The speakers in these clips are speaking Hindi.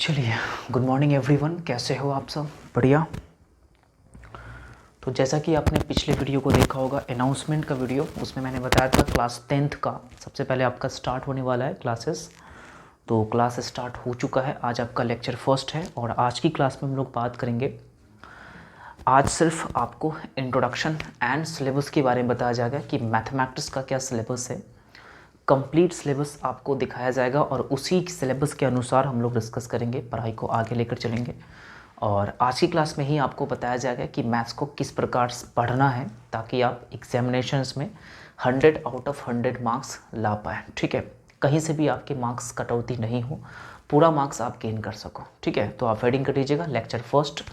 चलिए, गुड मॉर्निंग एवरीवन। कैसे हो आप सब? बढ़िया। तो जैसा कि आपने पिछले वीडियो को देखा होगा, अनाउंसमेंट का वीडियो, उसमें मैंने बताया था क्लास 10th का सबसे पहले आपका स्टार्ट होने वाला है क्लासेस। तो क्लास स्टार्ट हो चुका है। आज आपका लेक्चर फर्स्ट है और आज की क्लास में हम लोग बात करेंगे। आज सिर्फ आपको इंट्रोडक्शन एंड सिलेबस के बारे में बताया जाएगा कि मैथमेटिक्स का क्या सिलेबस है। कंप्लीट सिलेबस आपको दिखाया जाएगा और उसी सिलेबस के अनुसार हम लोग डिस्कस करेंगे, पढ़ाई को आगे लेकर चलेंगे। और आज की क्लास में ही आपको बताया जाएगा कि मैथ्स को किस प्रकार से पढ़ना है ताकि आप एग्जामिनेशंस में 100 आउट ऑफ 100 मार्क्स ला पाएँ। ठीक है, कहीं से भी आपके मार्क्स कटौती नहीं हो, पूरा मार्क्स आप गेन कर सको। ठीक है, तो आप हेडिंग कर लीजिएगा लेक्चर फर्स्ट।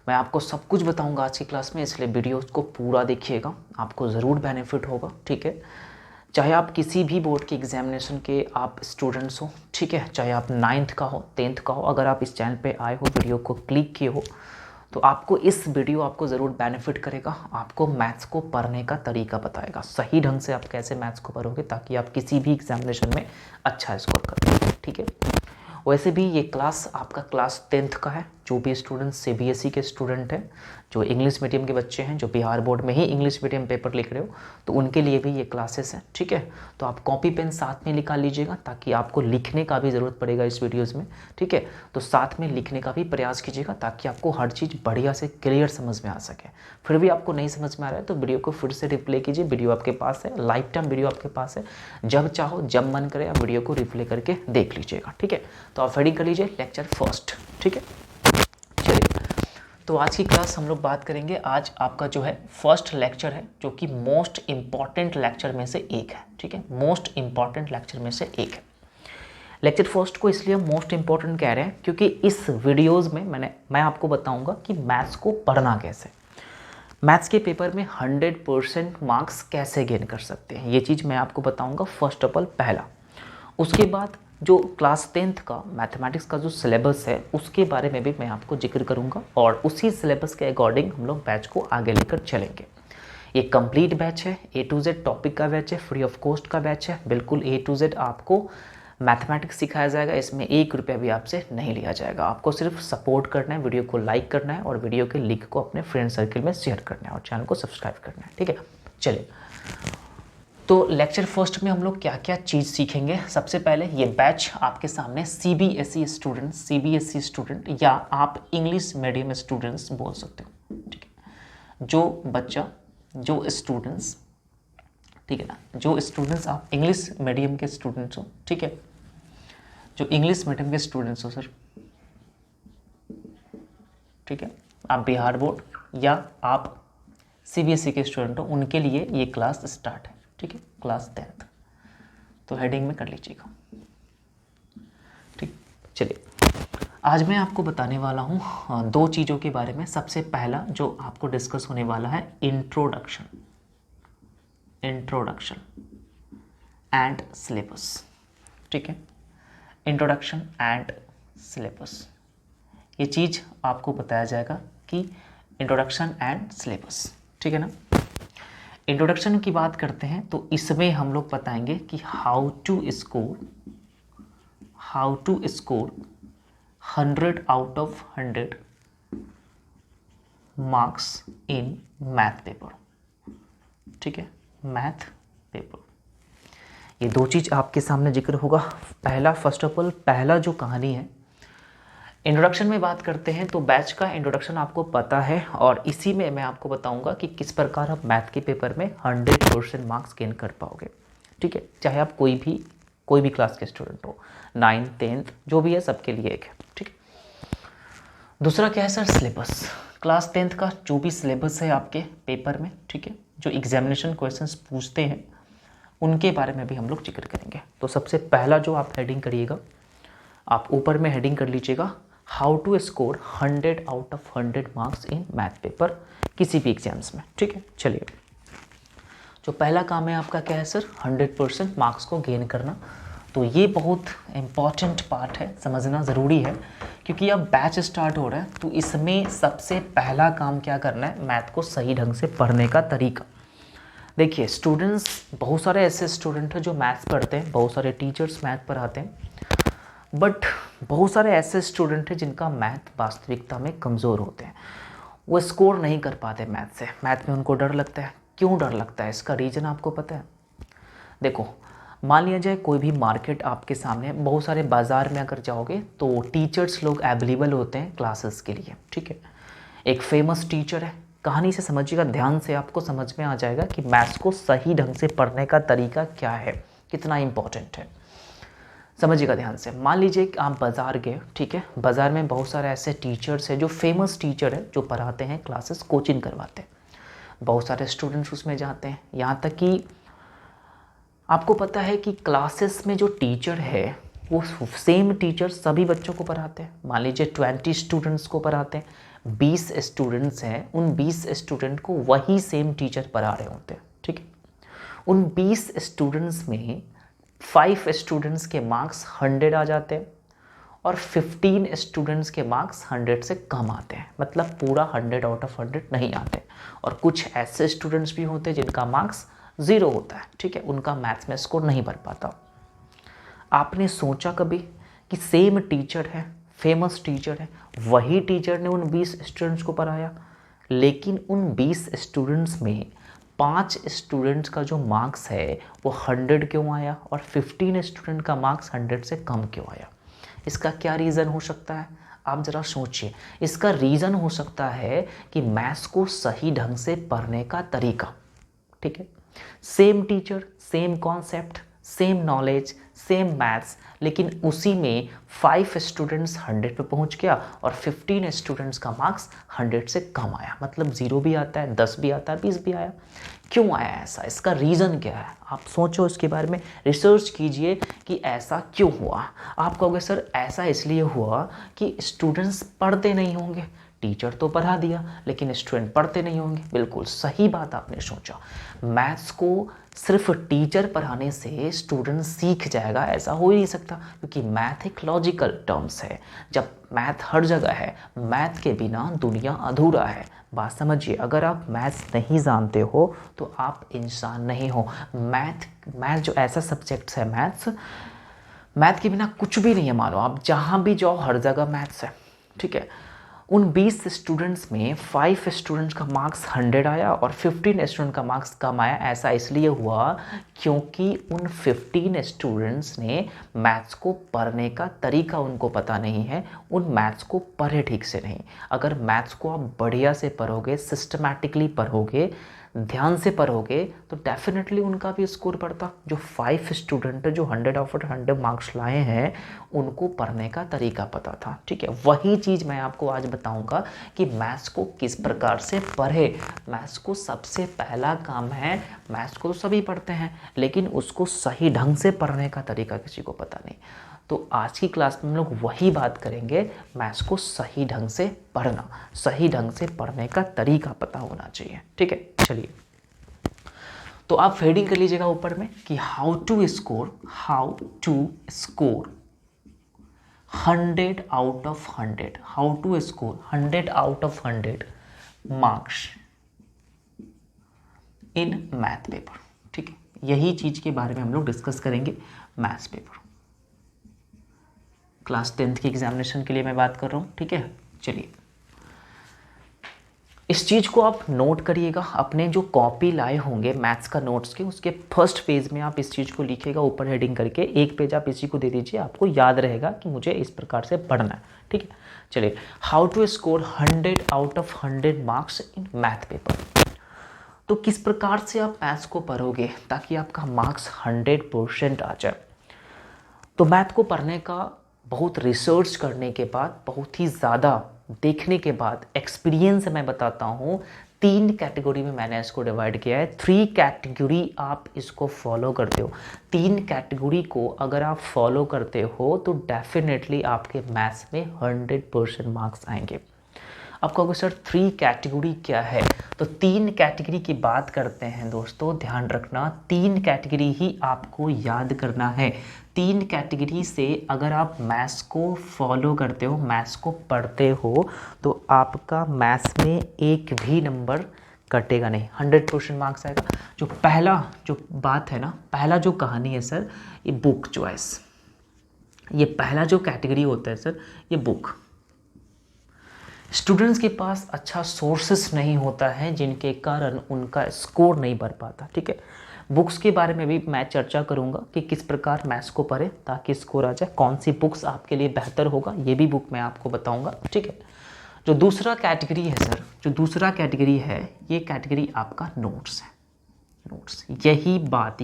मैं आपको सब कुछ बताऊंगा आज की क्लास में, इसलिए वीडियो को पूरा देखिएगा, आपको ज़रूर बेनिफिट होगा। ठीक है, चाहे आप किसी भी बोर्ड के एग्जामिनेशन के आप स्टूडेंट्स हो, ठीक है, चाहे आप 9th का हो 10th का हो, अगर आप इस चैनल पे आए हो, वीडियो को क्लिक किए हो, तो आपको इस वीडियो आपको ज़रूर बेनिफिट करेगा। आपको मैथ्स को पढ़ने का तरीका बताएगा, सही ढंग से आप कैसे मैथ्स को पढ़ोगे ताकि आप किसी भी एग्जामिनेशन में अच्छा स्कोर कर पाओ। ठीक है, वैसे भी ये क्लास आपका क्लास 10th का है। जो भी स्टूडेंट CBSE के स्टूडेंट हैं, जो इंग्लिश मीडियम के बच्चे हैं, जो बिहार बोर्ड में ही इंग्लिश मीडियम पेपर लिख रहे हो, तो उनके लिए भी ये क्लासेस हैं। ठीक है, तो आप कॉपी पेन साथ में निकाल लीजिएगा ताकि आपको लिखने का भी ज़रूरत पड़ेगा इस वीडियोज़ में। ठीक है, तो साथ में लिखने का भी प्रयास कीजिएगा ताकि आपको हर चीज़ बढ़िया से क्लियर समझ में आ सके। फिर भी आपको नहीं समझ में आ रहा है तो वीडियो को फिर से रिप्ले कीजिए। वीडियो आपके पास है, लाइफ टाइम वीडियो आपके पास है, जब चाहो जब मन करे आप वीडियो को रिप्ले करके देख लीजिएगा। ठीक है, तो आप रेडी कर लीजिए लेक्चर फर्स्ट। ठीक है, चलिए, तो आज की क्लास हम लोग बात करेंगे। आज आपका जो है फर्स्ट लेक्चर है, जो कि मोस्ट इम्पॉर्टेंट लेक्चर में से एक है। ठीक है, मोस्ट इम्पॉर्टेंट लेक्चर में से एक है। लेक्चर फर्स्ट को इसलिए मोस्ट इम्पॉर्टेंट कह रहे हैं क्योंकि इस वीडियोज़ में मैं आपको बताऊंगा कि मैथ्स को पढ़ना कैसे, मैथ्स के पेपर में 100% मार्क्स कैसे गेन कर सकते हैं, ये चीज़ मैं आपको बताऊंगा फर्स्ट ऑफ ऑल पहला। उसके बाद जो क्लास 10th का मैथमेटिक्स का जो सिलेबस है उसके बारे में भी मैं आपको जिक्र करूंगा और उसी सिलेबस के अकॉर्डिंग हम लोग बैच को आगे लेकर चलेंगे। ये कंप्लीट बैच है, A to Z टॉपिक का बैच है, फ्री ऑफ कॉस्ट का बैच है, बिल्कुल A to Z आपको मैथमेटिक्स सिखाया जाएगा। इसमें 1 रुपया भी आपसे नहीं लिया जाएगा। आपको सिर्फ सपोर्ट करना है, वीडियो को लाइक करना है और वीडियो के लिंक को अपने फ्रेंड सर्कल में शेयर करना है और चैनल को सब्सक्राइब करना है। ठीक है, चलिए, तो लेक्चर फर्स्ट में हम लोग क्या क्या चीज़ सीखेंगे। सबसे पहले ये बैच आपके सामने CBSE स्टूडेंट या आप इंग्लिश मीडियम स्टूडेंट्स बोल सकते हो। ठीक है, जो स्टूडेंट्स, ठीक है ना, जो स्टूडेंट्स आप इंग्लिश मीडियम के स्टूडेंट्स हो, ठीक है, जो इंग्लिश मीडियम के स्टूडेंट्स हो सर, ठीक है, आप बिहार बोर्ड या आप CBSE के स्टूडेंट हो, उनके लिए ये क्लास स्टार्ट है। ठीक है, क्लास 10th, तो हेडिंग में कर लीजिएगा। ठीक, चलिए, आज मैं आपको बताने वाला हूँ 2 चीज़ों के बारे में। सबसे पहला जो आपको डिस्कस होने वाला है इंट्रोडक्शन एंड सिलेबस। ठीक है, इंट्रोडक्शन एंड सिलेबस, ये चीज़ आपको बताया जाएगा कि इंट्रोडक्शन एंड सिलेबस। ठीक है ना, इंट्रोडक्शन की बात करते हैं तो इसमें हम लोग बताएंगे कि how to score 100 out of 100 marks in math paper. ठीक है, मैथ पेपर, ये 2 चीज़ आपके सामने जिक्र होगा। पहला, फर्स्ट ऑफ ऑल पहला जो कहानी है, इंट्रोडक्शन में बात करते हैं तो बैच का इंट्रोडक्शन आपको पता है और इसी में मैं आपको बताऊंगा कि किस प्रकार आप मैथ के पेपर में 100% मार्क्स गेन कर पाओगे। ठीक है, चाहे आप कोई भी क्लास के स्टूडेंट हो, 9th 10th जो भी है, सबके लिए एक है। ठीक है, दूसरा क्या है सर, सिलेबस। क्लास 10th का जो भी सिलेबस है आपके पेपर में, ठीक है, जो एग्जामिनेशन क्वेश्चंस पूछते हैं उनके बारे में भी हम लोग जिक्र करेंगे। तो सबसे पहला जो आप हेडिंग करिएगा, आप ऊपर में हेडिंग कर लीजिएगा how to score 100 out of 100 marks in math paper किसी भी एग्जाम्स में। ठीक है, चलिए, जो पहला काम है आपका क्या है सर, 100% मार्क्स को गेन करना। तो ये बहुत इम्पॉर्टेंट पार्ट है, समझना ज़रूरी है क्योंकि अब बैच स्टार्ट हो रहा है। तो इसमें सबसे पहला काम क्या करना है, मैथ को सही ढंग से पढ़ने का तरीका। देखिए स्टूडेंट्स, बहुत सारे ऐसे स्टूडेंट हैं जो मैथ्स पढ़ते हैं, बहुत सारे टीचर्स मैथ पढ़ाते हैं, बट बहुत सारे ऐसे स्टूडेंट हैं जिनका मैथ वास्तविकता में कमज़ोर होते हैं, वो स्कोर नहीं कर पाते मैथ से, मैथ में उनको डर लगता है। क्यों डर लगता है, इसका रीज़न आपको पता है? देखो, मान लिया जाए कोई भी मार्केट आपके सामने, बहुत सारे बाज़ार में अगर जाओगे तो टीचर्स लोग अवेलेबल होते हैं क्लासेस के लिए, ठीक है। एक फेमस टीचर है, कहानी से समझिएगा ध्यान से, आपको समझ में आ जाएगा कि मैथ्स को सही ढंग से पढ़ने का तरीका क्या है, कितना इम्पोर्टेंट है। समझिएगा ध्यान से। मान लीजिए कि आप बाज़ार गए, ठीक है, बाज़ार में बहुत सारे ऐसे टीचर्स हैं जो फेमस टीचर है, जो पढ़ाते हैं, क्लासेस कोचिंग करवाते हैं, बहुत सारे स्टूडेंट्स उसमें जाते हैं। यहाँ तक कि आपको पता है कि क्लासेस में जो टीचर है वो सेम टीचर सभी बच्चों को पढ़ाते हैं। मान लीजिए 20 स्टूडेंट्स को पढ़ाते हैं, 20 स्टूडेंट्स हैं, उन 20 स्टूडेंट को वही सेम टीचर पढ़ा रहे होते हैं, ठीक है। उन 20 स्टूडेंट्स में 5 स्टूडेंट्स के मार्क्स 100 आ जाते हैं और 15 स्टूडेंट्स के मार्क्स 100 से कम आते हैं, मतलब पूरा 100 आउट ऑफ 100 नहीं आते। और कुछ ऐसे स्टूडेंट्स भी होते हैं जिनका मार्क्स 0 होता है, ठीक है, उनका मैथ्स में स्कोर नहीं बन पाता। आपने सोचा कभी कि सेम टीचर है, फेमस टीचर है, वही टीचर ने उन 20 स्टूडेंट्स को पढ़ाया, लेकिन उन 20 स्टूडेंट्स में 5 स्टूडेंट्स का जो मार्क्स है वो 100 क्यों आया और 15 स्टूडेंट का मार्क्स 100 से कम क्यों आया? इसका क्या रीज़न हो सकता है? आप ज़रा सोचिए। इसका रीज़न हो सकता है कि मैथ्स को सही ढंग से पढ़ने का तरीका, ठीक है। Same teacher, same concept, same knowledge, same maths, लेकिन उसी में 5 स्टूडेंट्स 100 पे पहुंच गया और 15 स्टूडेंट्स का मार्क्स 100 से कम आया, मतलब 0 भी आता है, 10 भी आता है, 20 भी आया। क्यों आया ऐसा? इसका रीज़न क्या है? आप सोचो, इसके बारे में रिसर्च कीजिए कि ऐसा क्यों हुआ। आप कहोगे सर ऐसा इसलिए हुआ कि स्टूडेंट्स पढ़ते नहीं होंगे, टीचर तो पढ़ा दिया लेकिन स्टूडेंट पढ़ते नहीं होंगे। बिल्कुल सही बात आपने सोचा। मैथ्स को सिर्फ टीचर पढ़ाने से स्टूडेंट सीख जाएगा, ऐसा हो ही नहीं सकता, क्योंकि मैथ एक लॉजिकल टर्म्स है। जब मैथ हर जगह है, मैथ के बिना दुनिया अधूरा है। बात समझिए, अगर आप मैथ्स नहीं जानते हो तो आप इंसान नहीं हो। मैथ जो ऐसा सब्जेक्ट्स है, मैथ के बिना कुछ भी नहीं है। मानो आप जहाँ भी जाओ हर जगह मैथ्स है, ठीक है। उन 20 स्टूडेंट्स में 5 स्टूडेंट्स का मार्क्स 100 आया और 15 स्टूडेंट का मार्क्स कम आया। ऐसा इसलिए हुआ क्योंकि उन 15 स्टूडेंट्स ने मैथ्स को पढ़ने का तरीका उनको पता नहीं है, उन मैथ्स को पढ़े ठीक से नहीं। अगर मैथ्स को आप बढ़िया से पढ़ोगे, सिस्टमैटिकली पढ़ोगे, ध्यान से पढ़ोगे, तो डेफिनेटली उनका भी स्कोर बढ़ता। जो 5 स्टूडेंट जो 100 आउट ऑफ 100 मार्क्स लाए हैं, उनको पढ़ने का तरीका पता था, ठीक है। वही चीज़ मैं आपको आज बताऊंगा कि मैथ्स को किस प्रकार से पढ़े। मैथ्स को सबसे पहला काम है, मैथ्स को तो सभी पढ़ते हैं, लेकिन उसको सही ढंग से पढ़ने का तरीका किसी को पता नहीं। तो आज की क्लास में हम लोग वही बात करेंगे, मैथ्स को सही ढंग से पढ़ना, सही ढंग से पढ़ने का तरीका पता होना चाहिए, ठीक है। चलिए, तो आप हेडिंग कर लीजिएगा ऊपर में कि how to score 100 out of 100, how to score 100 out of 100 marks in math paper, ठीक है। यही चीज़ के बारे में हम लोग डिस्कस करेंगे, मैथ्स पेपर। क्लास 10th की एग्जामिनेशन के लिए मैं बात कर रहा हूँ, ठीक है। चलिए, इस चीज़ को आप नोट करिएगा। अपने जो कॉपी लाए होंगे मैथ्स का नोट्स के, उसके फर्स्ट पेज में आप इस चीज़ को लिखिएगा, ऊपर हेडिंग करके। एक पेज आप इसी को दे दीजिए, आपको याद रहेगा कि मुझे इस प्रकार से पढ़ना है, ठीक है। चलिए, how to score 100 out of 100 marks in math paper. तो किस प्रकार से आप मैथ्स को पढ़ोगे ताकि आपका मार्क्स 100% आ जाए? तो मैथ को पढ़ने का बहुत रिसर्च करने के बाद, बहुत ही ज़्यादा देखने के बाद, एक्सपीरियंस मैं बताता हूँ, 3 कैटेगरी में मैंने इसको डिवाइड किया है। 3 कैटेगरी आप इसको फॉलो करते हो। 3 कैटेगरी को अगर आप फॉलो करते हो तो डेफिनेटली आपके मैथ्स में 100% मार्क्स आएंगे। आप कहोगे सर 3 कैटेगरी क्या है? तो 3 कैटेगरी की बात करते हैं दोस्तों। ध्यान रखना, 3 कैटेगरी ही आपको याद करना है। 3 कैटेगरी से अगर आप मैथ्स को फॉलो करते हो, मैथ्स को पढ़ते हो, तो आपका मैथ्स में एक भी नंबर कटेगा नहीं, 100% मार्क्स आएगा। जो पहला जो बात है ना, पहला जो कहानी है सर, ये बुक चॉइस। ये पहला जो कैटेगरी होता है सर, ये बुक। स्टूडेंट्स के पास अच्छा सोर्सेस नहीं होता है जिनके कारण उनका स्कोर नहीं बढ़ पाता। ठीक है, बुक्स के बारे में भी मैं चर्चा करूंगा कि किस प्रकार मैथ्स को पढ़े ताकि स्कोर आ जाए, कौन सी बुक्स आपके लिए बेहतर होगा ये भी बुक मैं आपको बताऊंगा। ठीक है, जो दूसरा कैटेगरी है सर, जो दूसरा कैटेगरी है, ये कैटेगरी आपका नोट्स है। नोट्स, यही बात,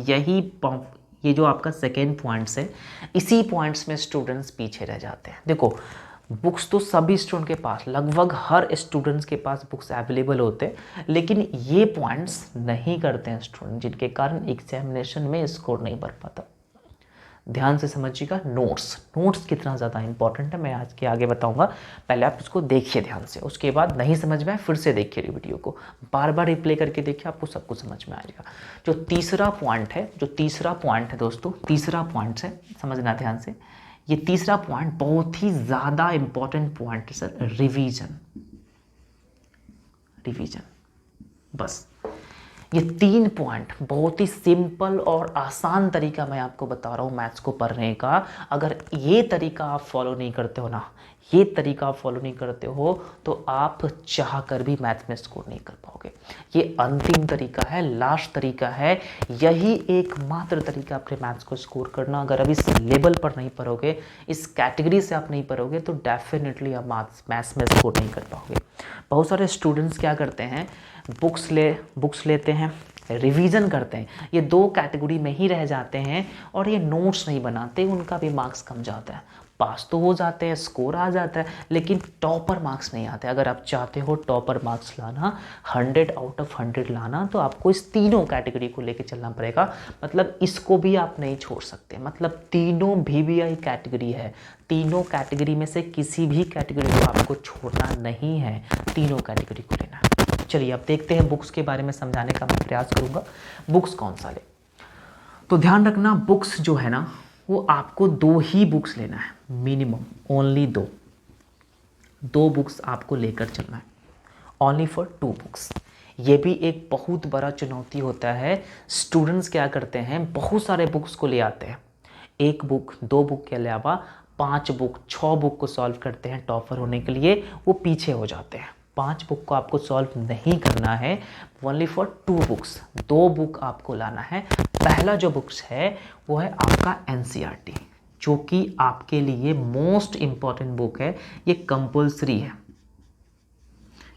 ये जो आपका सेकेंड पॉइंट्स है, इसी पॉइंट्स में स्टूडेंट्स पीछे रह जाते हैं। देखो, बुक्स तो सभी स्टूडेंट के पास, लगभग हर स्टूडेंट्स के पास बुक्स अवेलेबल होते हैं, लेकिन ये पॉइंट्स नहीं करते हैं स्टूडेंट, जिनके कारण एग्जामिनेशन में स्कोर नहीं बढ़ पाता। ध्यान से समझिएगा, नोट्स कितना ज़्यादा इंपॉर्टेंट है मैं आज के आगे बताऊंगा। पहले आप इसको देखिए ध्यान से, उसके बाद नहीं समझ में आए फिर से देखिए वीडियो को, बार बार रिप्ले करके देखिए, आपको सब कुछ समझ में आ जाएगा। जो तीसरा पॉइंट है दोस्तों, तीसरा पॉइंट है, समझना ध्यान से। ये तीसरा पॉइंट बहुत ही ज़्यादा इंपॉर्टेंट पॉइंट है सर, रिवीजन। बस ये 3 पॉइंट बहुत ही सिंपल और आसान तरीका मैं आपको बता रहा हूँ मैथ्स को पढ़ने का। अगर ये तरीका आप फॉलो नहीं करते हो ना, ये तरीका आप फॉलो नहीं करते हो तो आप चाह कर भी मैथ में स्कोर नहीं कर पाओगे। ये अंतिम तरीका है, लास्ट तरीका है, यही एकमात्र तरीका अपने मैथ्स को स्कोर करना। अगर अब इस लेवल पर नहीं पढ़ोगे, इस कैटेगरी से आप नहीं पढ़ोगे तो डेफिनेटली आप मैथ्स में स्कोर नहीं कर पाओगे। बहुत सारे स्टूडेंट्स क्या करते हैं, बुक्स लेते हैं, रिवीजन करते हैं, ये 2 कैटेगरी में ही रह जाते हैं और ये नोट्स नहीं बनाते, उनका भी मार्क्स कम जाता है। पास तो हो जाते हैं, स्कोर आ जाता है, लेकिन टॉपर मार्क्स नहीं आते। अगर आप चाहते हो टॉपर मार्क्स लाना, 100 आउट ऑफ 100 लाना, तो आपको इस तीनों कैटेगरी को लेके चलना पड़ेगा। मतलब इसको भी आप नहीं छोड़ सकते, मतलब तीनों VVI कैटेगरी है, तीनों कैटेगरी में से किसी भी कैटेगरी को आपको छोड़ना नहीं है, तीनों कैटेगरी को लेना है। चलिए अब देखते हैं, बुक्स के बारे में समझाने का मैं प्रयास करूंगा। बुक्स कौन सा ले, तो ध्यान रखना, बुक्स जो है ना वो आपको 2 ही बुक्स लेना है, मिनिमम ओनली 2 बुक्स आपको लेकर चलना है, ओनली फॉर 2 बुक्स। ये भी एक बहुत बड़ा चुनौती होता है। स्टूडेंट्स क्या करते हैं, बहुत सारे बुक्स को ले आते हैं, 1 बुक 2 बुक के अलावा 5 बुक 6 बुक को सॉल्व करते हैं टॉपर होने के लिए, वो पीछे हो जाते हैं। 5 बुक को आपको सॉल्व नहीं करना है, ओनली फॉर 2 बुक्स, 2 बुक आपको लाना है। पहला जो बुक्स है वो है आपका NCERT, जो कि आपके लिए मोस्ट इम्पॉर्टेंट बुक है, ये कंपल्सरी है,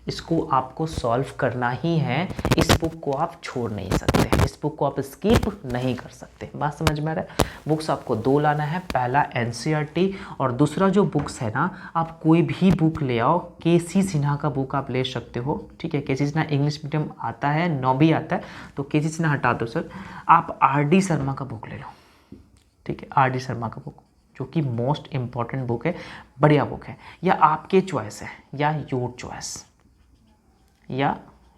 इसको आपको सॉल्व करना ही है, इस बुक को आप छोड़ नहीं सकते, इस बुक को आप स्किप नहीं कर सकते। बात समझ में आ रहा है? बुक्स आपको 2 लाना है, पहला NCERT और दूसरा जो बुक्स है ना, आप कोई भी बुक ले आओ, KC सिन्हा का बुक आप ले सकते हो। ठीक है, KC सिन्हा इंग्लिश मीडियम आता है, 9 भी आता है, तो KC सिन्हा हटा दो सर, आप RD शर्मा का बुक ले लो। ठीक है, RD शर्मा का बुक जो कि मोस्ट इम्पॉर्टेंट बुक है, बढ़िया बुक है, या आपके चॉइस है, या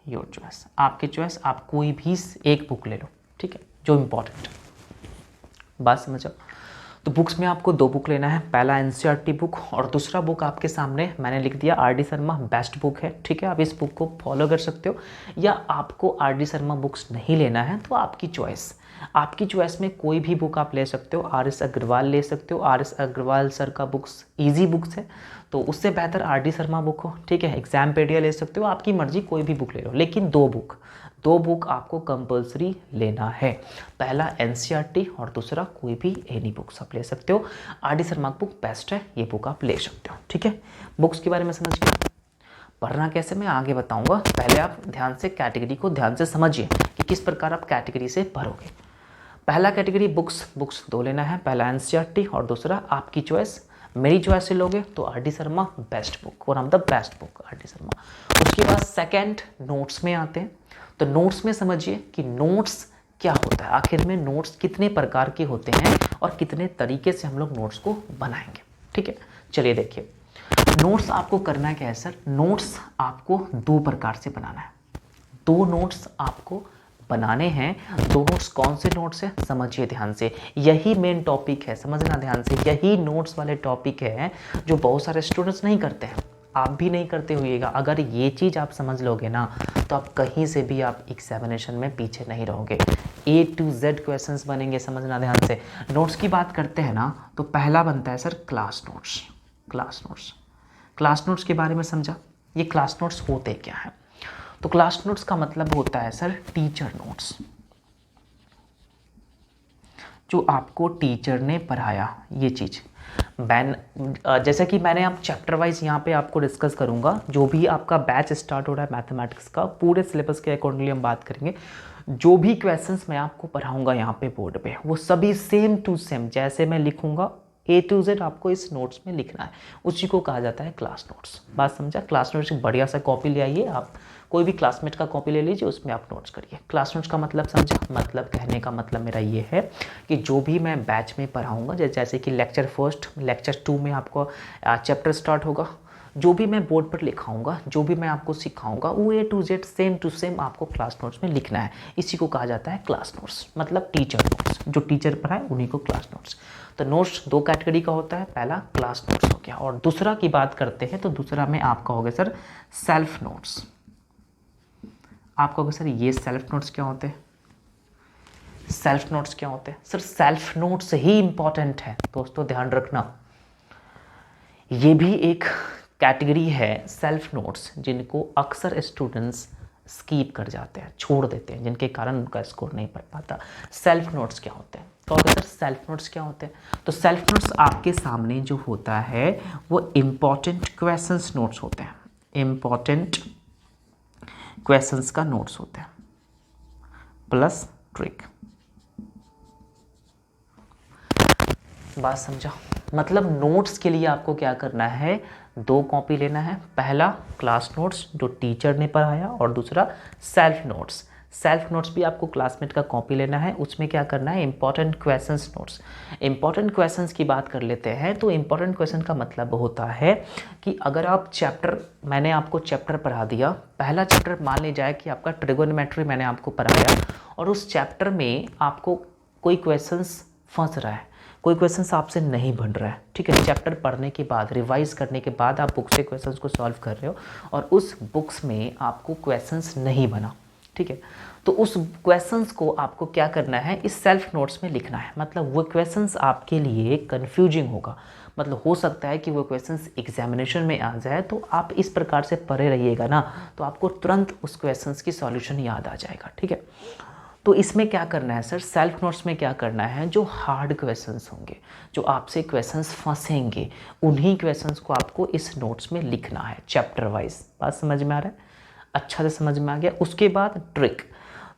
योर चॉइस, आपके चॉइस, आप कोई भी 1 बुक ले लो। ठीक है, जो इम्पोर्टेंट, बात समझो। तो बुक्स में आपको 2 बुक लेना है, पहला NCERT बुक और दूसरा बुक आपके सामने मैंने लिख दिया, RD शर्मा बेस्ट बुक है। ठीक है, आप इस बुक को फॉलो कर सकते हो, या आपको RD शर्मा बुक्स नहीं लेना है तो आपकी चॉइस में कोई भी बुक आप ले सकते हो। RS अग्रवाल ले सकते हो, RS अग्रवाल सर का बुक्स ईजी बुक्स है, तो उससे बेहतर RD शर्मा बुक हो। ठीक है, एग्जामपेडिया ले सकते हो, आपकी मर्जी, कोई भी बुक ले लो, लेकिन 2 बुक आपको कंपलसरी लेना है, पहला NCERT और दूसरा कोई भी एनी बुक्स आप ले सकते हो। RD शर्मा बुक बेस्ट है, ये बुक आप ले सकते हो। ठीक है, बुक्स के बारे में समझ गए, पढ़ना कैसे मैं आगे बताऊंगा, पहले आप ध्यान से कैटेगरी को ध्यान से समझिए कि किस प्रकार आप कैटेगरी से पढ़ोगे। पहला कैटेगरी बुक्स 2 लेना है, पहला NCERT और दूसरा आपकी चॉइस। मेरी चॉइस से लोगे तो RD Sharma best book, one of the best book RD Sharma. उसके बाद सेकंड नोट्स में आते हैं, तो नोट्स में समझिए कि नोट्स क्या होता है, आखिर में नोट्स कितने प्रकार के होते हैं और कितने तरीके से हम लोग नोट्स को बनाएंगे। ठीक है, चलिए देखिए, नोट्स आपको करना क्या है सर, नोट्स आपको 2 प्रकार से बनाना है, 2 नोट्स आपको बनाने हैं। 2 नोट्स कौन से नोट्स है, समझिए ध्यान से, यही मेन टॉपिक है, समझना ध्यान से, यही नोट्स वाले टॉपिक है जो बहुत सारे स्टूडेंट्स नहीं करते हैं, आप भी नहीं करते होइएगा। अगर ये चीज़ आप समझ लोगे ना तो आप कहीं से भी आप एग्जामिनेशन में पीछे नहीं रहोगे। A to Z क्वेश्चंस बनेंगे, समझना ध्यान से। नोट्स की बात करते हैं ना, तो पहला बनता है sir class notes. Class notes के बारे में समझा, ये क्लास नोट्स होते क्या हैं? तो क्लास नोट्स का मतलब होता है सर टीचर नोट्स, जो आपको टीचर ने पढ़ाया, ये चीज़। जैसा कि मैंने आप चैप्टर वाइज यहाँ पे आपको डिस्कस करूँगा, जो भी आपका बैच स्टार्ट हो रहा है मैथमेटिक्स का, पूरे सिलेबस के अकॉर्डिंगली हम बात करेंगे। जो भी क्वेश्चंस मैं आपको पढ़ाऊँगा यहाँ पे बोर्ड पे, वो सभी सेम टू सेम जैसे मैं लिखूँगा A to Z आपको इस नोट्स में लिखना है, उसी को कहा जाता है क्लास नोट्स। बात समझा? क्लास नोट्स एक बढ़िया सा कॉपी ले आइए, आप कोई भी क्लासमेट का कॉपी ले लीजिए, उसमें आप नोट्स करिए। क्लास नोट्स का मतलब समझा? मतलब कहने का मतलब मेरा ये है कि जो भी मैं बैच में पढ़ाऊँगा, जैसे कि लेक्चर 1, लेक्चर 2 में आपको चैप्टर स्टार्ट होगा, जो भी मैं बोर्ड पर लिखाऊंगा, जो भी मैं आपको सिखाऊंगा, वो A to Z same to same आपको क्लास नोट्स में लिखना है। इसी को कहा जाता है क्लास नोट्स, मतलब टीचर नोट्स। जो टीचर पढ़ाए उन्हीं को क्लास नोट्स। तो नोट्स 2 कैटेगरी का होता है, पहला क्लास नोट्स हो गया, और दूसरा की बात करते हैं तो दूसरा में आपका हो गया सर सेल्फ नोट्स। आपका होगा सर ये सेल्फ नोट्स क्या होते हैं? सेल्फ नोट्स क्या होते हैं सर? सेल्फ नोट्स ही इंपॉर्टेंट है दोस्तों, ध्यान रखना। ये भी एक कैटेगरी है सेल्फ नोट्स, जिनको अक्सर स्टूडेंट्स स्कीप कर जाते हैं, छोड़ देते हैं, जिनके कारण उनका स्कोर नहीं पढ़ पाता। सेल्फ नोट्स क्या होते हैं? तो सर सेल्फ नोट्स क्या होते हैं? तो सेल्फ नोट्स आपके सामने जो होता है वो इम्पॉर्टेंट क्वेश्चंस नोट्स होते हैं, इम्पॉर्टेंट क्वेश्चंस का नोट्स होते हैं प्लस ट्रिक। बात समझा? मतलब नोट्स के लिए आपको क्या करना है, 2 कॉपी लेना है। पहला क्लास नोट्स जो टीचर ने पढ़ाया, और दूसरा सेल्फ नोट्स। सेल्फ नोट्स भी आपको क्लासमेट का कॉपी लेना है, उसमें क्या करना है, important questions notes. Important questions की बात कर लेते हैं, तो इंपॉर्टेंट क्वेश्चन का मतलब होता है कि अगर आप चैप्टर, मैंने आपको चैप्टर पढ़ा दिया, पहला चैप्टर मान ली जाए कि आपका ट्रिगोनोमेट्री मैंने आपको पढ़ाया, और उस चैप्टर में आपको कोई क्वेश्चंस फंस रहा है, कोई क्वेश्चंस आपसे नहीं बन रहा है, ठीक है। चैप्टर पढ़ने के बाद, रिवाइज करने के बाद आप बुक से क्वेश्चंस को सॉल्व कर रहे हो, और उस बुक्स में आपको क्वेश्चंस नहीं बना, ठीक है। तो उस क्वेश्चंस को आपको क्या करना है, इस सेल्फ नोट्स में लिखना है। मतलब वो क्वेश्चंस आपके लिए कन्फ्यूजिंग होगा, मतलब हो सकता है कि वो क्वेश्चंस एग्जामिनेशन में आ जाए, तो आप इस प्रकार से पढ़े रहिएगा ना, तो आपको तुरंत उस क्वेश्चंस की सॉल्यूशन याद आ जाएगा, ठीक है। तो इसमें क्या करना है सर, सेल्फ नोट्स में क्या करना है, जो हार्ड क्वेश्चंस होंगे, जो आपसे क्वेश्चंस फंसेंगे, उन्हीं क्वेश्चंस को आपको इस नोट्स में लिखना है चैप्टर वाइज। बात समझ में आ रहा है? अच्छा से समझ में आ गया। उसके बाद ट्रिक।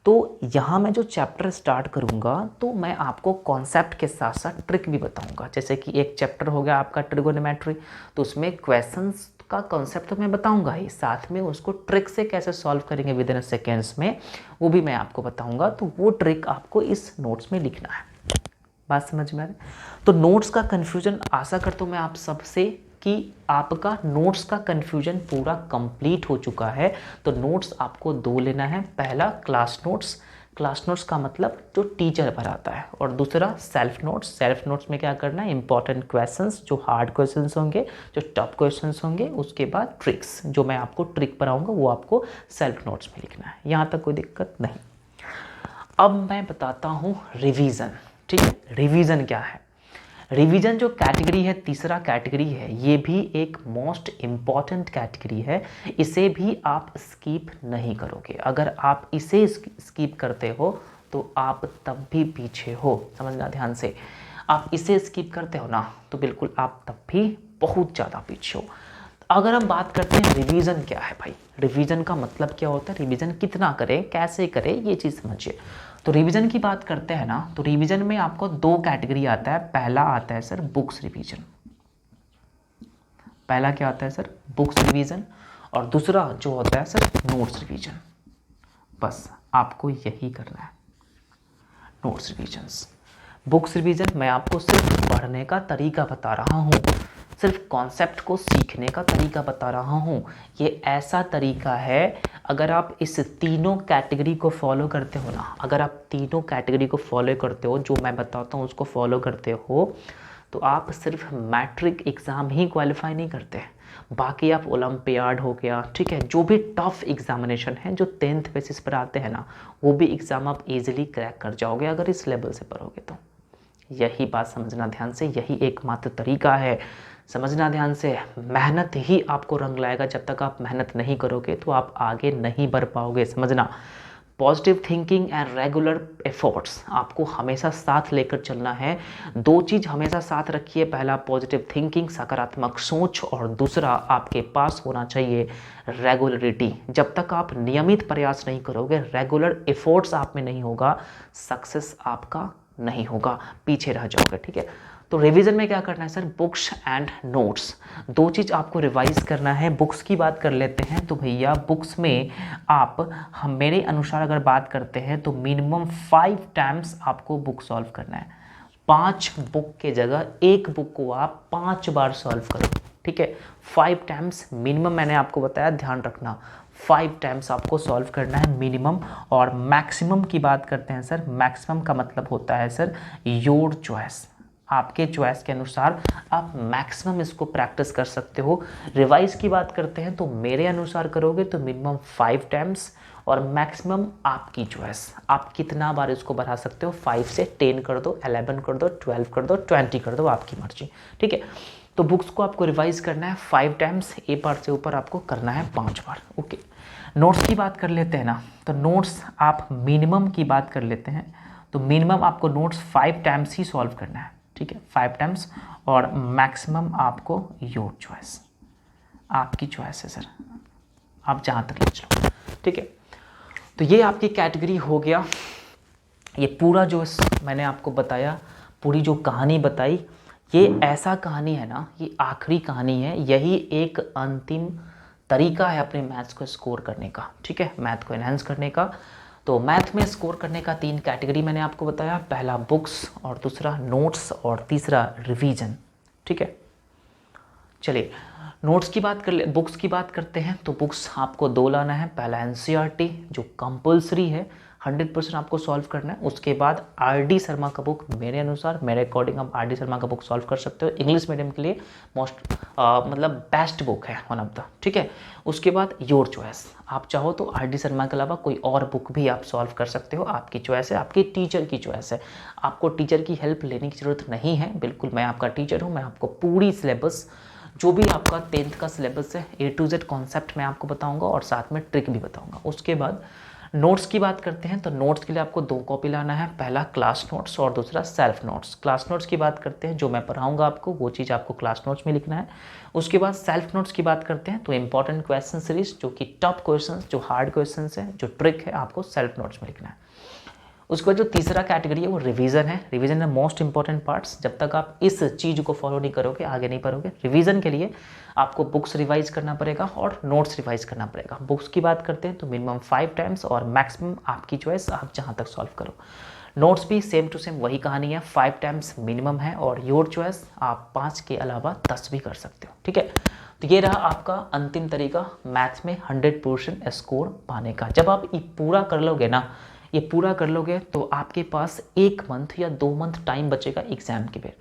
तो यहाँ मैं जो चैप्टर स्टार्ट करूँगा, तो मैं आपको कॉन्सेप्ट के साथ साथ ट्रिक भी बताऊँगा। जैसे कि एक चैप्टर हो गया आपका ट्रिगोनोमेट्री, तो उसमें क्वेश्चंस का कॉन्सेप्ट तो मैं बताऊंगा ही, साथ में उसको ट्रिक से कैसे सॉल्व करेंगे विद इन सेकेंड्स में, वो भी मैं आपको बताऊंगा। तो वो ट्रिक आपको इस नोट्स में लिखना है। बात समझ में आ रही है? तो नोट्स का कन्फ्यूजन, आशा करता हूँ मैं आप सबसे कि आपका नोट्स का कन्फ्यूजन पूरा कंप्लीट हो चुका है। तो नोट्स आपको 2 लेना है, पहला क्लास नोट्स, क्लास नोट्स का मतलब जो टीचर पढ़ाता है, और दूसरा सेल्फ नोट्स। सेल्फ नोट्स में क्या करना है, इंपॉर्टेंट क्वेश्चंस, जो हार्ड क्वेश्चंस होंगे, जो टफ क्वेश्चंस होंगे, उसके बाद ट्रिक्स, जो मैं आपको ट्रिक पढ़ाऊंगा वो आपको सेल्फ नोट्स में लिखना है। यहाँ तक कोई दिक्कत नहीं। अब मैं बताता हूँ रिवीजन, ठीक है। रिवीजन क्या है? रिवीजन जो कैटेगरी है, तीसरा कैटेगरी है, ये भी एक मोस्ट इम्पॉर्टेंट कैटेगरी है। इसे भी आप स्किप नहीं करोगे। अगर आप इसे स्किप करते हो तो आप तब भी पीछे हो, समझना ध्यान से। आप इसे स्किप करते हो ना, तो बिल्कुल आप तब भी बहुत ज़्यादा पीछे हो। अगर हम बात करते हैं रिवीजन क्या है भाई, रिवीजन का मतलब क्या होता है, रिवीजन कितना करें, कैसे करें, ये चीज़ समझिए। तो रिवीजन की बात करते हैं ना, तो रिवीजन में आपको 2 कैटेगरी आता है। पहला आता है सर बुक्स रिवीजन, पहला क्या आता है सर, बुक्स रिवीजन, और दूसरा जो होता है सर नोट्स रिवीजन। बस आपको यही करना है, नोट्स रिवीजन्स। बुक्स रिवीजन मैं आपको सिर्फ पढ़ने का तरीका बता रहा हूँ, सिर्फ कॉन्सेप्ट को सीखने का तरीका बता रहा हूँ। ये ऐसा तरीका है, अगर आप इस तीनों कैटेगरी को फॉलो करते हो ना, अगर आप तीनों कैटेगरी को फॉलो करते हो, जो मैं बताता हूँ उसको फॉलो करते हो, तो आप सिर्फ मैट्रिक एग्ज़ाम ही क्वालिफाई नहीं करते, बाकी आप ओलंपियाड हो गया, ठीक है, जो भी टफ एग्जामिनेशन है जो 10th बेसिस पर आते हैं ना, वो भी एग्ज़ाम आप इजीली क्रैक कर जाओगे अगर इस लेवल से पढ़ोगे तो। यही बात समझना ध्यान से, यही एकमात्र तरीका है, समझना ध्यान से। मेहनत ही आपको रंग लाएगा, जब तक आप मेहनत नहीं करोगे तो आप आगे नहीं बढ़ पाओगे, समझना। Positive thinking and regular efforts आपको हमेशा साथ लेकर चलना है। दो चीज़ हमेशा साथ रखिए, पहला पॉजिटिव थिंकिंग, सकारात्मक सोच, और दूसरा आपके पास होना चाहिए रेगुलरिटी। जब तक आप नियमित प्रयास नहीं करोगे, रेगुलर एफर्ट्स आप में नहीं होगा, सक्सेस आपका नहीं होगा, पीछे रह जाओगे, ठीक है। तो रिवीजन में क्या करना है सर, बुक्स एंड नोट्स, दो चीज़ आपको रिवाइज करना है। बुक्स की बात कर लेते हैं तो भैया बुक्स में आप, हम मेरे अनुसार अगर बात करते हैं तो मिनिमम 5 टाइम्स आपको बुक सॉल्व करना है। 5 बुक के जगह एक बुक को आप 5 बार सॉल्व करो, ठीक है। 5 टाइम्स मिनिमम मैंने आपको बताया, ध्यान रखना 5 टाइम्स आपको सॉल्व करना है मिनिमम। और मैक्सिमम की बात करते हैं सर, मैक्सिमम का मतलब होता है सर योर चॉइस, आपके चॉइस के अनुसार आप मैक्सिमम इसको प्रैक्टिस कर सकते हो। रिवाइज की बात करते हैं तो मेरे अनुसार करोगे तो मिनिमम 5 टाइम्स और मैक्सिमम आपकी चॉइस, आप कितना बार इसको बढ़ा सकते हो, 5 से 10 कर दो, 11 कर दो, 12 कर दो, 20 कर दो, आपकी मर्जी, ठीक है। तो बुक्स को आपको रिवाइज करना है 5 टाइम्स, ए बार से ऊपर आपको करना है 5 बार, ओके। नोट्स की बात कर लेते हैं ना, तो नोट्स आप मिनिमम की बात कर लेते हैं तो मिनिमम आपको नोट्स 5 टाइम्स ही सॉल्व करना है, ठीक है, 5 टाइम्स। और मैक्सिमम आपको योर चॉइस, आपकी चॉइस है सर, आप जहाँ तक ले चलो, ठीक है। तो ये आपकी कैटेगरी हो गया। ये पूरा जो मैंने आपको बताया, पूरी जो कहानी बताई, ये ऐसा कहानी है ना, ये आखिरी कहानी है, यही एक अंतिम तरीका है अपने मैथ्स को स्कोर करने का, ठीक है, मैथ को एनहांस करने का। तो मैथ में स्कोर करने का 3 कैटेगरी मैंने आपको बताया, पहला बुक्स, और दूसरा नोट्स, और तीसरा रिवीजन, ठीक है। चलिए नोट्स की बात कर ले, बुक्स की बात करते हैं। तो बुक्स आपको 2 लाना है, पहला एनसीईआरटी जो कंपलसरी है, 100% आपको सॉल्व करना है। उसके बाद आरडी शर्मा का बुक, मेरे अनुसार, मेरे अकॉर्डिंग आप आरडी शर्मा का बुक सॉल्व कर सकते हो, इंग्लिश मीडियम के लिए मोस्ट मतलब बेस्ट बुक है, वन ऑफ द, ठीक है। उसके बाद योर चॉइस, आप चाहो तो आरडी शर्मा के अलावा कोई और बुक भी आप सॉल्व कर सकते हो, आपकी चॉइस है, आपकी टीचर की चॉइस है। आपको टीचर की हेल्प लेने की ज़रूरत नहीं है, बिल्कुल मैं आपका टीचर हूँ, मैं आपको पूरी सिलेबस, जो भी आपका 10th का सिलेबस है, A to Z कॉन्सेप्ट मैं आपको बताऊंगा और साथ में ट्रिक भी बताऊंगा। उसके बाद नोट्स की बात करते हैं तो नोट्स के लिए आपको 2 कॉपी लाना है, पहला क्लास नोट्स और दूसरा सेल्फ नोट्स। क्लास नोट्स की बात करते हैं, जो मैं पढ़ाऊंगा आपको वो चीज़ आपको क्लास नोट्स में लिखना है। उसके बाद सेल्फ नोट्स की बात करते हैं तो इंपॉर्टेंट क्वेश्चन सीरीज, जो कि टफ क्वेश्चन, जो हार्ड क्वेश्चन है, जो ट्रिक है, आपको सेल्फ नोट्स में लिखना है। उसके बाद जो तीसरा कैटेगरी है वो रिवीजन है। रिवीजन है मोस्ट इंपॉर्टेंट पार्ट्स, जब तक आप इस चीज़ को फॉलो नहीं करोगे आगे नहीं पढ़ोगे। रिवीजन के लिए आपको बुक्स रिवाइज करना पड़ेगा और नोट्स रिवाइज करना पड़ेगा। बुक्स की बात करते हैं तो मिनिमम 5 टाइम्स और मैक्सिमम आपकी चॉइस, आप जहाँ तक सॉल्व करो। नोट्स भी सेम टू सेम वही कहानी है, 5 टाइम्स मिनिमम है और योर चॉइस आप 5 के अलावा 10 भी कर सकते हो, ठीक है। तो ये रहा आपका अंतिम तरीका मैथ्स में 100% स्कोर पाने का। जब आप ये पूरा कर लोगे ना, ये पूरा कर लोगे तो आपके पास 1 मंथ या 2 मंथ टाइम बचेगा एग्जाम के लिए।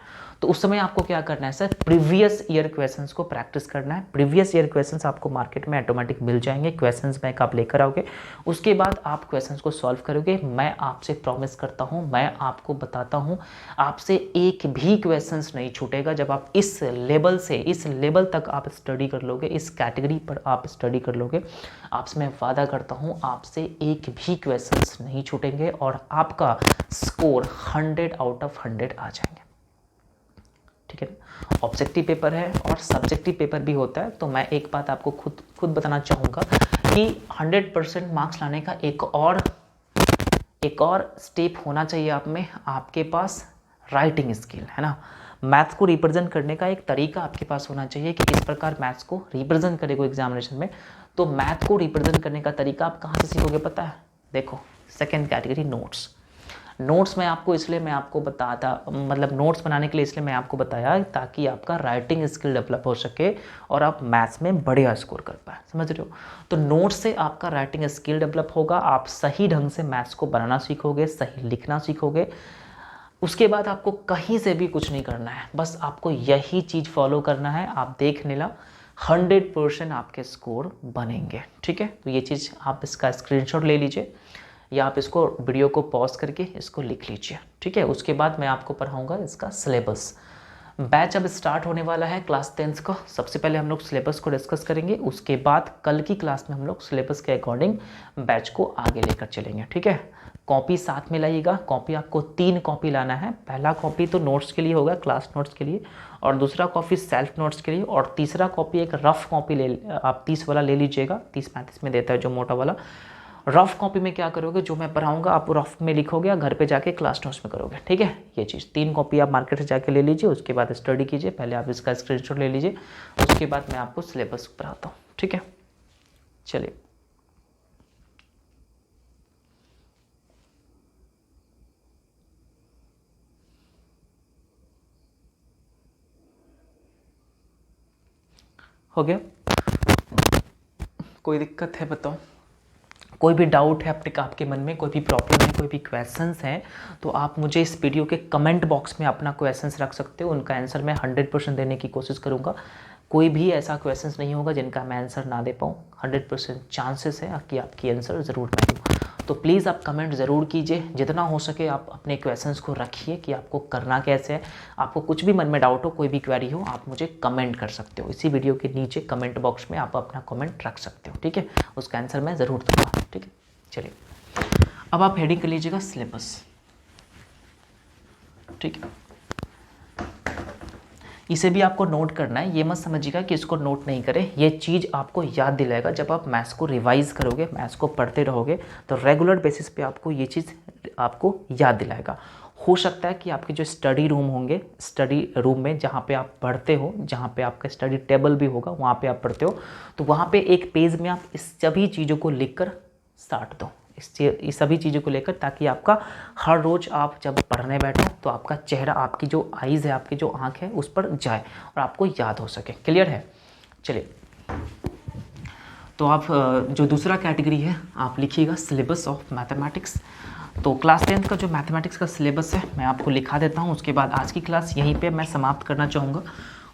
तो उस समय आपको क्या करना है सर, प्रीवियस ईयर क्वेश्चंस को प्रैक्टिस करना है। प्रीवियस ईयर क्वेश्चंस आपको मार्केट में ऑटोमेटिक मिल जाएंगे, क्वेश्चंस बैंक आप लेकर आओगे, उसके बाद आप क्वेश्चंस को सॉल्व करोगे। मैं आपसे प्रॉमिस करता हूं, मैं आपको बताता हूं, आपसे एक भी क्वेश्चंस नहीं छूटेगा। जब आप इस लेवल से इस लेवल तक आप स्टडी कर लोगे, इस कैटेगरी पर आप स्टडी कर लोगे, आपसे मैं वादा करता हूं आपसे एक भी क्वेश्चंस नहीं छूटेंगे और आपका स्कोर 100 आउट ऑफ 100 आ जाएंगे, ठीक है। ऑब्जेक्टिव पेपर है और सब्जेक्टिव पेपर भी होता है। तो मैं एक बात आपको खुद बताना चाहूँगा कि 100% मार्क्स लाने का एक और स्टेप होना चाहिए आप में, आपके पास राइटिंग स्किल है ना। मैथ्स को रिप्रेजेंट करने का एक तरीका आपके पास होना चाहिए कि किस प्रकार मैथ्स को रिप्रेजेंट करेगा एग्जामिनेशन में। तो मैथ को रिप्रेजेंट करने का तरीका आप कहाँ से सीखोगे पता है, देखो सेकेंड कैटेगरी नोट्स। नोट्स में आपको इसलिए मैं आपको बताता, मतलब नोट्स बनाने के लिए इसलिए मैं आपको बताया ताकि आपका राइटिंग स्किल डेवलप हो सके और आप मैथ्स में बढ़िया स्कोर कर पाए, समझ रहे हो। तो नोट्स से आपका राइटिंग स्किल डेवलप होगा, आप सही ढंग से मैथ्स को बनाना सीखोगे, सही लिखना सीखोगे। उसके बाद आपको कहीं से भी कुछ नहीं करना है, बस आपको यही चीज़ फॉलो करना है। आप देख लेना 100% आपके स्कोर बनेंगे। ठीक है, तो ये चीज़ आप इसका स्क्रीनशॉट ले लीजिए या आप इसको वीडियो को पॉज करके इसको लिख लीजिए। ठीक है, उसके बाद मैं आपको पढ़ाऊँगा इसका सिलेबस। बैच अब स्टार्ट होने वाला है क्लास 10th का। सबसे पहले हम लोग सिलेबस को डिस्कस करेंगे, उसके बाद कल की क्लास में हम लोग सिलेबस के अकॉर्डिंग बैच को आगे लेकर चलेंगे। ठीक है, कॉपी साथ में लाइएगा। कॉपी आपको 3 कॉपी लाना है। पहला कॉपी तो नोट्स के लिए होगा, क्लास नोट्स के लिए, और दूसरा कॉपी सेल्फ नोट्स के लिए, और तीसरा कॉपी एक रफ कॉपी ले आप 30 वाला ले लीजिएगा। 30-35 में देता है जो मोटा वाला। रफ कॉपी में क्या करोगे, जो मैं पढ़ाऊंगा आप रफ में लिखोगे या घर पे जाके क्लास नोट्स में करोगे। ठीक है, ये चीज़ 3 कॉपी आप मार्केट से जाके ले लीजिए, उसके बाद स्टडी कीजिए। पहले आप इसका स्क्रीनशॉट ले लीजिए, उसके बाद मैं आपको सिलेबस पढ़ाता हूँ। ठीक है, चलिए। हो गया? कोई दिक्कत है बताओ? कोई भी डाउट है आपके मन में, कोई भी प्रॉब्लम है, कोई भी क्वेश्चंस हैं, तो आप मुझे इस वीडियो के कमेंट बॉक्स में अपना क्वेश्चंस रख सकते हो। उनका आंसर मैं 100% देने की कोशिश करूँगा। कोई भी ऐसा क्वेश्चंस नहीं होगा जिनका मैं आंसर ना दे पाऊँ। 100% चांसेस है कि आपकी आंसर ज़रूर मैं दूँ। तो प्लीज़ आप कमेंट ज़रूर कीजिए, जितना हो सके आप अपने क्वेश्चंस को रखिए कि आपको करना कैसे है। आपको कुछ भी मन में डाउट हो, कोई भी क्वेरी हो, आप मुझे कमेंट कर सकते हो। इसी वीडियो के नीचे कमेंट बॉक्स में आप अपना कमेंट रख सकते हो। ठीक है, उसका आंसर मैं ज़रूर दूँगा। ठीक है, चलिए अब आप हेडिंग कर लीजिएगा सिलेबस। ठीक है, इसे भी आपको नोट करना है। ये मत समझिएगा कि इसको नोट नहीं करें, ये चीज़ आपको याद दिलाएगा। जब आप मैथ्स को रिवाइज करोगे, मैथ्स को पढ़ते रहोगे, तो रेगुलर बेसिस पे आपको ये चीज़ आपको याद दिलाएगा। हो सकता है कि आपके जो स्टडी रूम होंगे, स्टडी रूम में जहाँ पे आप पढ़ते हो, जहाँ पे आपका स्टडी टेबल भी होगा, वहाँ पे आप पढ़ते हो, तो वहाँ पे एक पेज में आप इस सभी चीज़ों को लिख कर साट दो, इस सभी चीज़ों को लेकर, ताकि आपका हर रोज़ आप जब पढ़ने बैठो तो आपका चेहरा, आपकी जो आइज़ है, आपकी जो आँख है, उस पर जाए और आपको याद हो सके। क्लियर है? चलिए, तो आप जो दूसरा कैटेगरी है आप लिखिएगा सिलेबस ऑफ मैथमेटिक्स। तो क्लास 10th का जो मैथमेटिक्स का सिलेबस है मैं आपको लिखा देता हूँ। उसके बाद आज की क्लास यहीं पे मैं समाप्त करना चाहूँगा।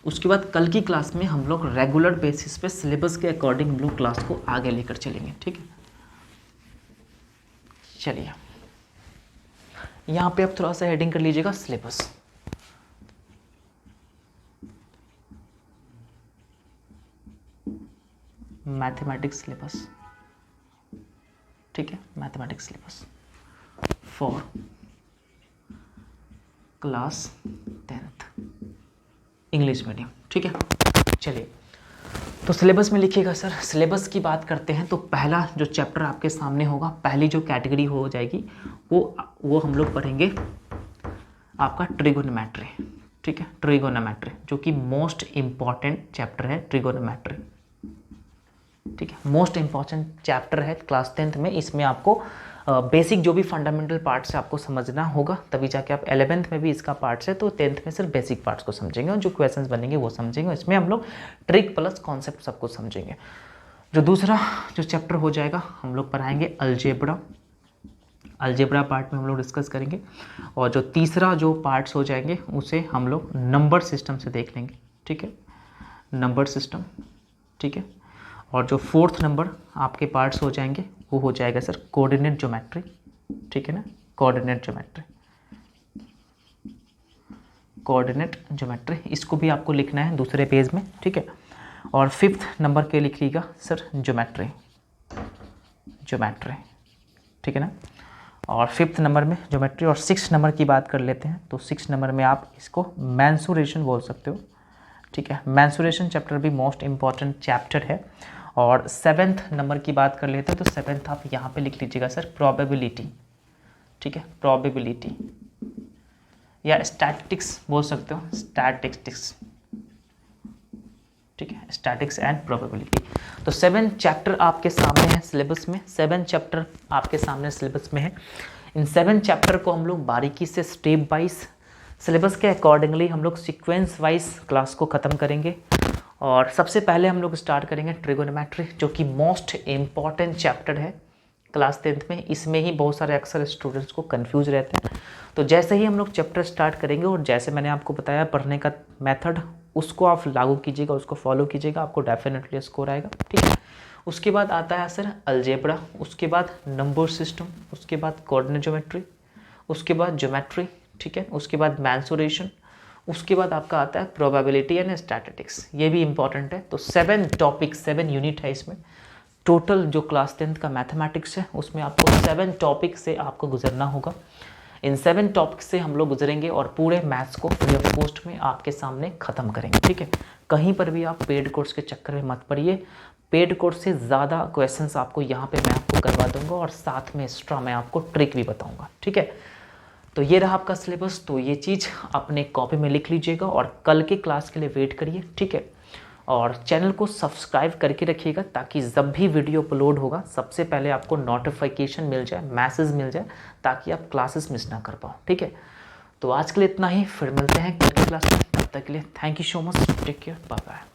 उसके बाद कल की क्लास में हम लोग रेगुलर बेसिस पे सिलेबस के अकॉर्डिंग हम लोग क्लास को आगे लेकर चलेंगे। ठीक है, चलिए यहाँ पे आप थोड़ा सा हेडिंग कर लीजिएगा सिलेबस। Mathematics syllabus. ठीक है, mathematics syllabus for class 10th English medium. ठीक है, चलिए तो सिलेबस में लिखिएगा। सर सिलेबस की बात करते हैं तो पहला जो चैप्टर आपके सामने होगा, पहली जो कैटेगरी हो जाएगी वो हम लोग पढ़ेंगे आपका ट्रिगोनोमेट्री। ठीक है, ट्रिगोनोमेट्री जो कि मोस्ट इम्पॉर्टेंट चैप्टर है ट्रिगोनोमेट्री। ठीक है, मोस्ट इम्पॉर्टेंट चैप्टर है क्लास 10th में। इसमें आपको बेसिक जो भी फंडामेंटल पार्ट्स है आपको समझना होगा, तभी जाके आप 11th में भी इसका पार्ट्स है, तो 10th में सिर्फ बेसिक पार्ट्स को समझेंगे और जो क्वेश्चंस बनेंगे वो समझेंगे। इसमें हम लोग ट्रिक प्लस कॉन्सेप्ट सब कुछ समझेंगे। जो दूसरा जो चैप्टर हो जाएगा हम लोग पढ़ाएंगे अलजेब्रा। अलजेब्रा पार्ट में हम लोग डिस्कस करेंगे। और जो तीसरा जो पार्ट्स हो जाएंगे उसे हम लोग नंबर सिस्टम से देख लेंगे। ठीक है, नंबर सिस्टम। ठीक है, और जो 4th नंबर आपके पार्ट्स हो जाएंगे वो हो जाएगा सर कोऑर्डिनेट ज्योमेट्री। ठीक है ना, कोऑर्डिनेट ज्योमेट्री, कोऑर्डिनेट ज्योमेट्री, इसको भी आपको लिखना है दूसरे पेज में। ठीक है, और 5th नंबर के लिख लीजिएगा सर ज्योमेट्री, ज्योमेट्री। ठीक है ना, और 5th नंबर में ज्योमेट्री। और 6th नंबर की बात कर लेते हैं तो 6th नंबर में आप इसको मेंसुरेशन बोल सकते हो। ठीक है, मेंसुरेशन चैप्टर भी मोस्ट इम्पॉर्टेंट चैप्टर है। और 7th नंबर की बात कर लेते हैं तो 7th आप यहाँ पे लिख लीजिएगा सर प्रोबेबिलिटी। ठीक है, प्रोबेबिलिटी या स्टैटिस्टिक्स बोल सकते हो, स्टैटिस्टिक्स। ठीक है, स्टैटिक्स एंड प्रोबेबिलिटी। तो 7 चैप्टर आपके सामने है सिलेबस में, 7 चैप्टर आपके सामने सिलेबस में है। इन 7 चैप्टर को हम लोग बारीकी से स्टेप वाइज सिलेबस के अकॉर्डिंगली हम लोग सीक्वेंस वाइज क्लास को ख़त्म करेंगे। और सबसे पहले हम लोग स्टार्ट करेंगे ट्रिगोनोमेट्री, जो कि मोस्ट इम्पॉर्टेंट चैप्टर है क्लास 10th में। इसमें ही बहुत सारे अक्सर स्टूडेंट्स को कंफ्यूज रहते हैं। तो जैसे ही हम लोग चैप्टर स्टार्ट करेंगे और जैसे मैंने आपको बताया पढ़ने का मेथड उसको आप लागू कीजिएगा, उसको फॉलो कीजिएगा, आपको डेफिनेटली स्कोर आएगा। ठीक है। उसके बाद आता है सर अलजेब्रा, उसके बाद नंबर सिस्टम, उसके बाद कोऑर्डिनेट ज्योमेट्री, उसके बाद ज्योमेट्री। ठीक है। उसके बाद मैंसुरेशन, उसके बाद आपका आता है प्रोबेबिलिटी एंड स्टैटिस्टिक्स, ये भी इंपॉर्टेंट है। तो 7 टॉपिक, 7 यूनिट है इसमें। टोटल जो क्लास 10th का मैथमेटिक्स है उसमें आपको 7 टॉपिक से आपको गुजरना होगा। इन 7 टॉपिक से हम लोग गुजरेंगे और पूरे मैथ्स को फ्री ऑफ कॉस्ट में आपके सामने ख़त्म करेंगे। ठीक है। कहीं पर भी आप पेड कोर्स के चक्कर में मत पड़िए। पेड कोर्स से ज़्यादा क्वेश्चंस आपको यहाँ पे मैं आपको करवा दूंगा और साथ में एक्स्ट्रा मैं आपको ट्रिक भी बताऊंगा। ठीक है। तो ये रहा आपका सिलेबस। तो ये चीज़ अपने कॉपी में लिख लीजिएगा और कल के क्लास के लिए वेट करिए। ठीक है। और चैनल को सब्सक्राइब करके रखिएगा ताकि जब भी वीडियो अपलोड होगा सबसे पहले आपको नोटिफिकेशन मिल जाए, मैसेज मिल जाए, ताकि आप क्लासेस मिस ना कर पाओ। ठीक है। तो आज के लिए इतना ही, फिर मिलते हैं कल की क्लास में। तब तक के लिए thank you so much, take care, bye bye.